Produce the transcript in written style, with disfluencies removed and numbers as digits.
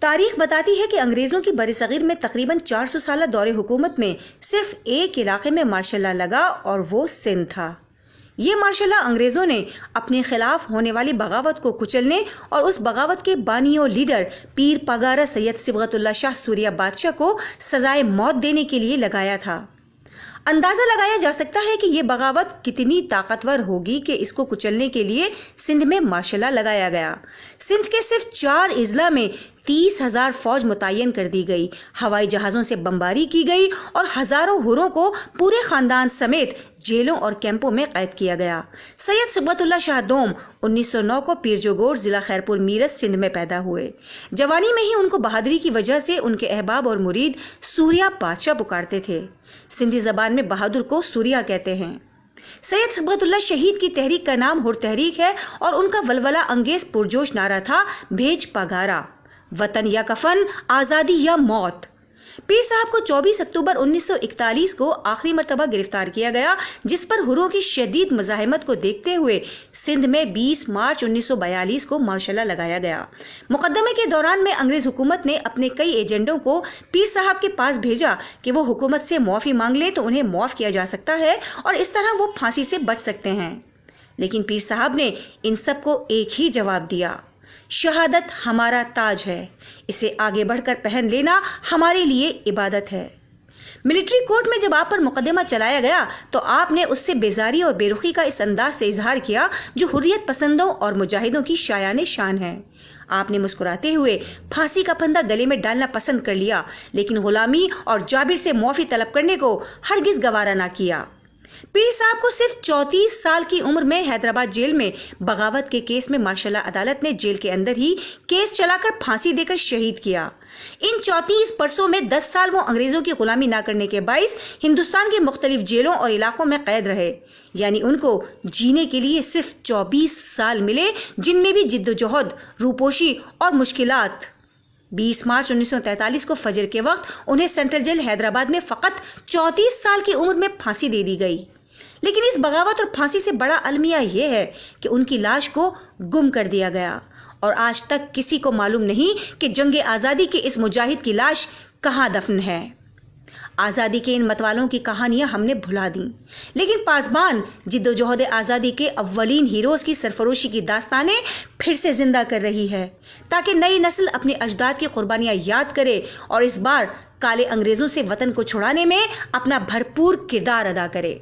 تاریخ بتاتی ہے کہ انگریزوں کی برصغیر میں تقریباً 400 سالہ دور حکومت میں صرف ایک علاقے میں مارشل لا لگا اور وہ سندھ تھا۔ یہ مارشل لا انگریزوں نے اپنے خلاف ہونے والی بغاوت کو کچلنے اور اس بغاوت کے بانی و لیڈر پیر پگارا سید صبغت اللہ شاہ سوریہ بادشاہ کو سزائے موت دینے کے لیے لگایا تھا۔ اندازہ لگایا جا سکتا ہے کہ یہ بغاوت کتنی طاقتور ہوگی کہ اس کو کچلنے کے لیے سندھ میں مارشل لا لگایا گیا۔ سندھ کے صرف 4 اضلاع میں 30,000 فوج متعین کر دی گئی، ہوائی جہازوں سے بمباری کی گئی اور ہزاروں حروں کو پورے خاندان سمیت جیلوں اور کیمپوں میں قید کیا گیا۔ سید صبغت اللہ شاہ دوم 1909 کو پیر جوگور ضلع خیرپور میرٹھ سندھ میں پیدا ہوئے۔ جوانی میں ہی ان کو بہادری کی وجہ سے ان کے احباب اور مرید سوریہ بادشاہ پکارتے تھے۔ سندھی زبان میں بہادر کو سوریہ کہتے ہیں۔ سید صبغت اللہ شہید کی تحریک کا نام ہر تحریک ہے اور ان کا ولولہ انگیز پرجوش نعرہ تھا بھیج پگارا، وطن یا کفن، آزادی یا موت۔ پیر صاحب کو 24 اکتوبر 1941 کو آخری مرتبہ گرفتار کیا گیا، جس پر حروں کی شدید مزاحمت کو دیکھتے ہوئے سندھ میں 20 مارچ 1942 کو مارشل لا لگایا گیا۔ مقدمے کے دوران میں انگریز حکومت نے اپنے کئی ایجنٹوں کو پیر صاحب کے پاس بھیجا کہ وہ حکومت سے معافی مانگ لے تو انہیں معاف کیا جا سکتا ہے اور اس طرح وہ پھانسی سے بچ سکتے ہیں، لیکن پیر صاحب نے ان سب کو ایک ہی جواب دیا: شہادت ہمارا تاج ہے، اسے آگے بڑھ کر پہن لینا ہمارے لیے عبادت ہے۔ ملٹری کورٹ میں جب آپ پر مقدمہ چلایا گیا تو آپ نے اس سے بیزاری اور بے رخی کا اس انداز سے اظہار کیا جو حریت پسندوں اور مجاہدوں کی شایان شان ہے۔ آپ نے مسکراتے ہوئے پھانسی کا پھندا گلے میں ڈالنا پسند کر لیا، لیکن غلامی اور جابر سے معافی طلب کرنے کو ہرگز گوارا نہ کیا۔ پیر صاحب کو صرف 34 سال کی عمر میں حیدرآباد جیل میں بغاوت کے کیس میں مارشل لا عدالت نے جیل کے اندر ہی کیس چلا کر پھانسی دے کر شہید کیا۔ ان 34 برسوں میں 10 سال وہ انگریزوں کی غلامی نہ کرنے کے باعث ہندوستان کے مختلف جیلوں اور علاقوں میں قید رہے، یعنی ان کو جینے کے لیے صرف 24 سال ملے، جن میں بھی جد و جہد، روپوشی اور مشکلات۔ 20 مارچ 1943 کو فجر کے وقت انہیں سینٹرل جیل حیدرآباد میں فقط 34 سال کی عمر میں پھانسی دے دی گئی۔ لیکن اس بغاوت اور پھانسی سے بڑا المیہ یہ ہے کہ ان کی لاش کو گم کر دیا گیا اور آج تک کسی کو معلوم نہیں کہ جنگ آزادی کے اس مجاہد کی لاش کہاں دفن ہے۔ آزادی کے ان متوالوں کی کہانیاں ہم نے بھلا دیں، لیکن پاسبان جد و جہد آزادی کے اولین ہیروز کی سرفروشی کی داستانیں پھر سے زندہ کر رہی ہے تاکہ نئی نسل اپنے اجداد کی قربانیاں یاد کرے اور اس بار کالے انگریزوں سے وطن کو چھڑانے میں اپنا بھرپور کردار ادا کرے۔